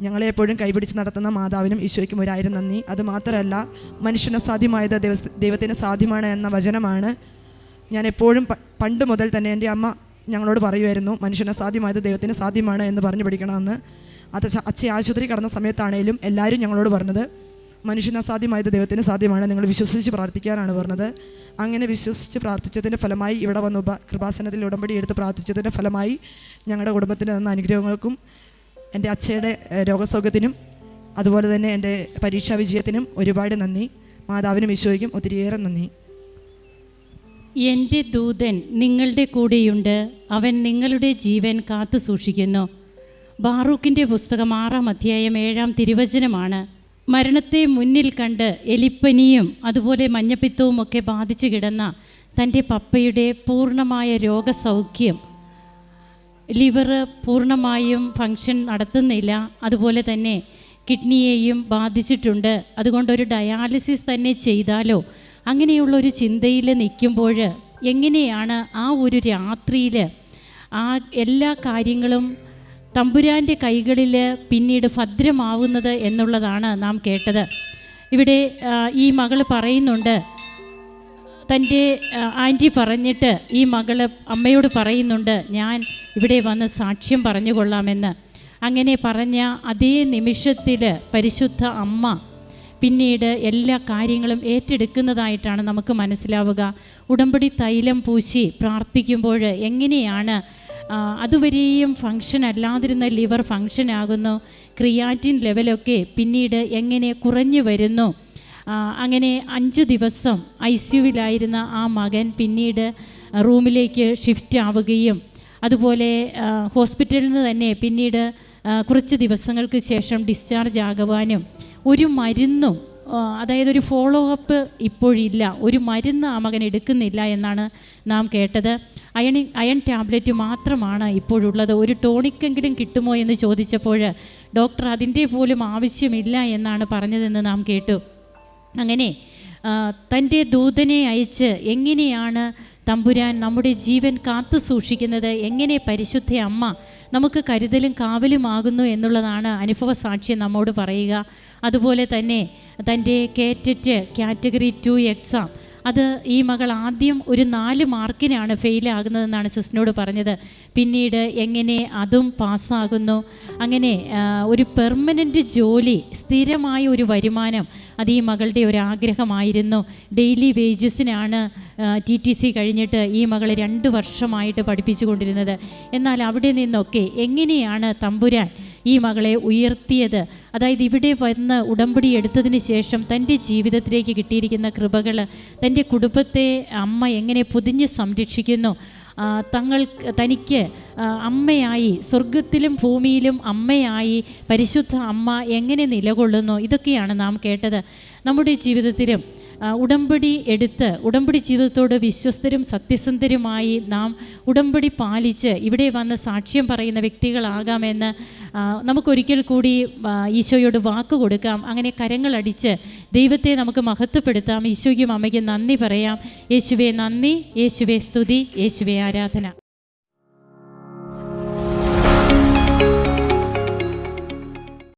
ഞങ്ങളെ എപ്പോഴും കൈപിടിച്ച് നടത്തുന്ന മാതാവിനും ഈശോയ്ക്കും 1000 നന്ദി. അതുമാത്രമല്ല, മനുഷ്യന് സാധ്യമായത് ദൈവത്തിന് സാധ്യമാണ് എന്ന വചനമാണ് ഞാൻ എപ്പോഴും പണ്ട് മുതൽ തന്നെ എൻ്റെ അമ്മ ഞങ്ങളോട് പറയുമായിരുന്നു, മനുഷ്യന് സാധ്യമായത് ദൈവത്തിന് സാധ്യമാണ് എന്ന് പറഞ്ഞു പഠിക്കണമെന്ന്. അത് അച്ഛൻ ആശുപത്രി കടന്ന സമയത്താണേലും എല്ലാവരും ഞങ്ങളോട് പറഞ്ഞത്, മനുഷ്യന് അസാധ്യമായത് ദൈവത്തിന് സാധ്യമാണ്, നിങ്ങൾ വിശ്വസിച്ച് പ്രാർത്ഥിക്കാനാണ് പറഞ്ഞത്. അങ്ങനെ വിശ്വസിച്ച് പ്രാർത്ഥിച്ചതിൻ്റെ ഫലമായി ഇവിടെ വന്ന് കൃപാസനത്തിൽ ഉടമ്പടി എടുത്ത് പ്രാർത്ഥിച്ചതിൻ്റെ ഫലമായി ഞങ്ങളുടെ കുടുംബത്തിന് തന്ന അനുഗ്രഹങ്ങൾക്കും എൻ്റെ അച്ഛയുടെ രോഗസൗഖ്യത്തിനും അതുപോലെ തന്നെ എൻ്റെ പരീക്ഷാ വിജയത്തിനും ഒരുപാട് നന്ദി. മാതാവിനും ഈശോയ്ക്കും ഒത്തിരിയേറെ നന്ദി. എൻ്റെ ദൂതൻ നിങ്ങളുടെ കൂടെയുണ്ട്, അവൻ നിങ്ങളുടെ ജീവൻ കാത്തു സൂക്ഷിക്കുന്നു. ബാറൂക്കിൻ്റെ പുസ്തകം 6-ാം അധ്യായം 7-ാം തിരുവചനമാണ്. മരണത്തെ മുന്നിൽ കണ്ട് എലിപ്പനിയും അതുപോലെ മഞ്ഞപ്പിത്തവും ഒക്കെ ബാധിച്ചു കിടന്ന തൻ്റെ പപ്പയുടെ പൂർണ്ണമായ രോഗസൗഖ്യം, ലിവർ പൂർണ്ണമായും ഫങ്ഷൻ നടത്തുന്നില്ല, അതുപോലെ തന്നെ കിഡ്നിയെയും ബാധിച്ചിട്ടുണ്ട്, അതുകൊണ്ടൊരു ഡയാലിസിസ് തന്നെ ചെയ്താലോ, അങ്ങനെയുള്ളൊരു ചിന്തയിൽ നിൽക്കുമ്പോൾ എങ്ങനെയാണ് ആ ഒരു രാത്രിയിൽ ആ എല്ലാ കാര്യങ്ങളും തമ്പുരാൻ്റെ കൈകളിൽ പിന്നീട് ഭദ്രമാവുന്നത് എന്നുള്ളതാണ് നാം കേട്ടത്. ഇവിടെ ഈ മകൾ പറയുന്നുണ്ട്, തൻ്റെ ആൻറ്റി പറഞ്ഞിട്ട് ഈ മകൾ അമ്മയോട് പറയുന്നുണ്ട്, ഞാൻ ഇവിടെ വന്ന് സാക്ഷ്യം പറഞ്ഞു കൊള്ളാമെന്ന്. അങ്ങനെ പറഞ്ഞ അതേ നിമിഷത്തിൽ പരിശുദ്ധ അമ്മ പിന്നീട് എല്ലാ കാര്യങ്ങളും ഏറ്റെടുക്കുന്നതായിട്ടാണ് നമുക്ക് മനസ്സിലാവുക. ഉടമ്പടി തൈലം പൂശി പ്രാർത്ഥിക്കുമ്പോൾ എങ്ങനെയാണ് അതുവരെയും ഫങ്ഷൻ അല്ലാതിരുന്ന ലിവർ ഫങ്ഷനാകുന്നു, ക്രിയാറ്റിൻ ലെവലൊക്കെ പിന്നീട് എങ്ങനെ കുറഞ്ഞു വരുന്നു. അങ്ങനെ 5 ദിവസം ICUവിലായിരുന്ന ആ മകൻ പിന്നീട് റൂമിലേക്ക് ഷിഫ്റ്റ് ആവുകയും അതുപോലെ ഹോസ്പിറ്റലിൽ നിന്ന് തന്നെ പിന്നീട് കുറച്ച് ദിവസങ്ങൾക്ക് ശേഷം ഡിസ്ചാർജ് ആകുവാനും ഒരു മരുന്നും, അതായത് ഒരു ഫോളോ അപ്പ് ഇപ്പോഴില്ല, ഒരു മരുന്ന് ആ മകൻ എടുക്കുന്നില്ല എന്നാണ് നാം കേട്ടത്. അയൺ ടാബ്ലറ്റ് മാത്രമാണ് ഇപ്പോഴുള്ളത്. ഒരു ടോണിക്കെങ്കിലും കിട്ടുമോ എന്ന് ചോദിച്ചപ്പോൾ ഡോക്ടർ അതിൻ്റെ പോലും ആവശ്യമില്ല എന്നാണ് പറഞ്ഞതെന്ന് നാം കേട്ടു. അങ്ങനെ തൻ്റെ ദൂതനെ അയച്ച് എങ്ങനെയാണ് തമ്പുരാൻ നമ്മുടെ ജീവൻ കാത്തു സൂക്ഷിക്കുന്നത്, എങ്ങനെ പരിശുദ്ധ അമ്മ നമുക്ക് കരുതലും കാവലുമാകുന്നു എന്നുള്ളതാണ് അനുഭവ സാക്ഷ്യം നമ്മോട് പറയുക. അതുപോലെ തന്നെ തൻ്റെ കേറ്ററ്റ് കാറ്റഗറി 2 എക്സാം, അത് ഈ മകൾ ആദ്യം ഒരു 4 മാർക്കിനാണ് ഫെയിലാകുന്നതെന്നാണ് സിസ്റ്ററിനോട് പറഞ്ഞത്. പിന്നീട് എങ്ങനെ അതും പാസ്സാകുന്നു. അങ്ങനെ ഒരു പെർമനൻ്റ് ജോലി, സ്ഥിരമായ ഒരു വരുമാനം, അത് ഈ മകളുടെ ഒരു ആഗ്രഹമായിരുന്നു. ഡെയിലി വേജസിനാണ് TTC കഴിഞ്ഞിട്ട് ഈ മകളെ 2 വർഷമായിട്ട് പഠിപ്പിച്ചു കൊണ്ടിരുന്നത്. എന്നാൽ അവിടെ നിന്നൊക്കെ എങ്ങനെയാണ് തമ്പുരാൻ ഈ മകളെ ഉയർത്തിയത്, അതായത് ഇവിടെ വന്ന് ഉടമ്പടി എടുത്തതിന് ശേഷം തൻ്റെ ജീവിതത്തിലേക്ക് കിട്ടിയിരിക്കുന്ന കൃപകൾ, തൻ്റെ കുടുംബത്തെ അമ്മ എങ്ങനെ പൊതിഞ്ഞ് സംരക്ഷിക്കുന്നു, തനിക്ക് അമ്മയായി സ്വർഗത്തിലും ഭൂമിയിലും അമ്മയായി പരിശുദ്ധ അമ്മ എങ്ങനെ നിലകൊള്ളുന്നു, ഇതൊക്കെയാണ് നാം കേട്ടത്. നമ്മുടെ ജീവിതത്തിലും ഉടമ്പടി എടുത്ത് ഉടമ്പടി ജീവിതത്തോട് വിശ്വസ്തരും സത്യസന്ധരുമായി നാം ഉടമ്പടി പാലിച്ച് ഇവിടെ വന്ന് സാക്ഷ്യം പറയുന്ന വ്യക്തികളാകാമെന്ന് നമുക്കൊരിക്കൽ കൂടി ഈശോയോട് വാക്ക് കൊടുക്കാം. അങ്ങനെ കരങ്ങളടിച്ച് ദൈവത്തെ നമുക്ക് മഹത്വപ്പെടുത്താം. ഈശോയ്ക്കും അമ്മയ്ക്കും നന്ദി പറയാം. യേശുവേ നന്ദി, യേശുവേ സ്തുതി, യേശുവേ ആരാധന.